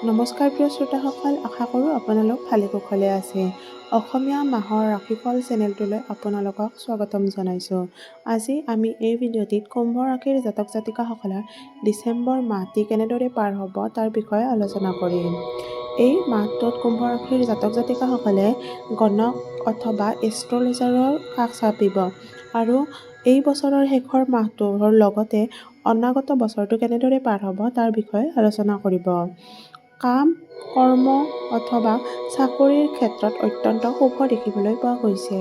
নমস্কাৰ প্ৰিয় শ্ৰোতাসকল, আশা কৰোঁ আপোনালোক ভালে কুশলে আছে। অসমীয়া মাহৰ ৰাশিফল চেনেলটোলৈ আপোনালোকক স্বাগতম জনাইছোঁ। আজি আমি এই ভিডিঅ'টিত কুম্ভ ৰাশিৰ জাতক জাতিকাসকলৰ ডিচেম্বৰ মাহটি কেনেদৰে পাৰ হ'ব তাৰ বিষয়ে আলোচনা কৰিম। এই মাহটোত কুম্ভ ৰাশিৰ জাতক জাতিকাসকলে গণক অথবা এষ্ট্ৰলজাৰৰ কাষ চাপিব আৰু এই বছৰৰ শেষৰ মাহটোৰ লগতে অনাগত বছৰটো কেনেদৰে পাৰ হ'ব তাৰ বিষয়ে আলোচনা কৰিব। কাম, কৰ্ম অথবা চাকৰিৰ ক্ষেত্ৰত অত্যন্ত শুভ দেখিবলৈ পোৱা গৈছে।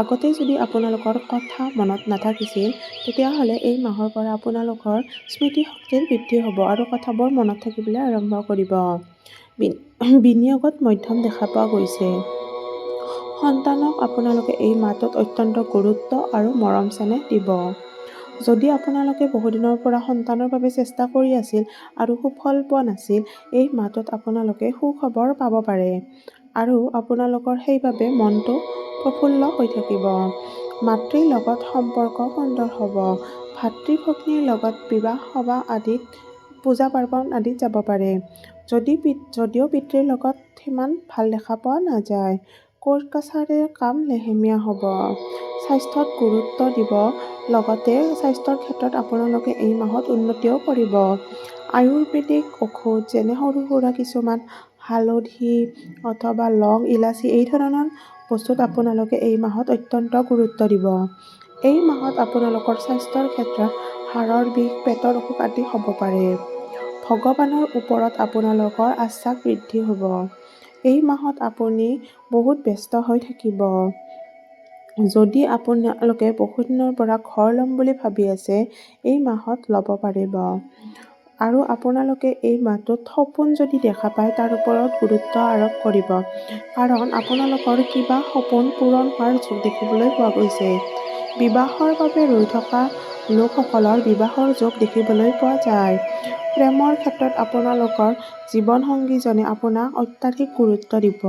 আগতে যদি আপোনালোকৰ কথা মনত নাথাকিছিল, তেতিয়াহ'লে এই মাহৰ পৰা আপোনালোকৰ স্মৃতিশক্তিৰ বৃদ্ধি হ'ব আৰু কথাবোৰ মনত থাকিবলৈ আৰম্ভ কৰিব। বিনিয়োগত মধ্যম দেখা পোৱা গৈছে। সন্তানক আপোনালোকে এই মাহটোত অত্যন্ত গুৰুত্ব আৰু মৰম চেনেহ দিব। যদি আপোনালোকে বহুদিনৰ পৰা সন্তানৰ বাবে চেষ্টা কৰি আছিল আৰু সুফল পোৱা নাছিল, এই মাহটোত আপোনালোকে সুখবৰ পাব পাৰে আৰু আপোনালোকৰ সেইবাবে মনটো প্ৰফুল্ল হৈ থাকিব। মাতৃৰ লগত সম্পৰ্ক সুন্দৰ হ'ব। ভাতৃ-ভগ্নীৰ লগত বিবাহ সভা আদিত, পূজা পাৰ্বণ আদিত যাব পাৰে। যদিও পিতৃৰ লগত সিমান ভাল দেখা পোৱা নাযায়। কোৰ্ট কাছাৰীৰ কাম লেহেমীয়া হ'ব। স্বাস্থ্যত গুৰুত্ব দিব। লগতে স্বাস্থ্যৰ ক্ষেত্ৰত আপোনালোকে এই মাহত উন্নতিও কৰিব। আয়ুৰ্বেদিক ঔষধ যেনে সৰু সুৰা কিছুমান হালধি অথবা লং, ইলাচি এই ধৰণৰ বস্তুত আপোনালোকে এই মাহত অত্যন্ত গুৰুত্ব দিব। এই মাহত আপোনালোকৰ স্বাস্থ্যৰ ক্ষেত্ৰত হাড়ৰ বিষ, পেটৰ অসুখ আদি হ'ব পাৰে। ভগৱানৰ ওপৰত আপোনালোকৰ আস্থা বৃদ্ধি হ'ব। এই মাহত আপুনি বহুত ব্যস্ত হৈ থাকিব। যদি আপোনালোকে বহুদিনৰ পৰা ঘৰ ল'ম বুলি ভাবি আছে, এই মাহত ল'ব পাৰিব। আৰু আপোনালোকে এই মাহটোত সপোন যদি দেখা পায়, তাৰ ওপৰত গুৰুত্ব আৰোপ কৰিব। কাৰণ আপোনালোকৰ কিবা সপোন পূৰণ হোৱাৰ যোগ দেখিবলৈ পোৱা গৈছে। বিবাহৰ বাবে ৰৈ থকা লোকসকলৰ বিবাহৰ যোগ দেখিবলৈ পোৱা যায়। প্ৰেমৰ ক্ষেত্ৰত আপোনালোকৰ জীৱনসংগীজনে আপোনাক অত্যাধিক গুৰুত্ব দিব।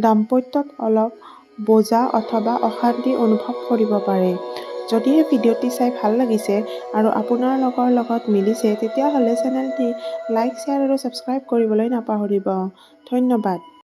দাম্পত্যত অলপ বোজা অথবা অশান্তি অনুভৱ কৰিব পাৰে। যদিহে ভিডিঅ'টি চাই ভাল লাগিছে আৰু আপোনাৰ লগত মিলিছে, তেতিয়াহ'লে চেনেলটি লাইক, শ্বেয়াৰ আৰু ছাবস্ক্ৰাইব কৰিবলৈ নাপাহৰিব। ধন্যবাদ।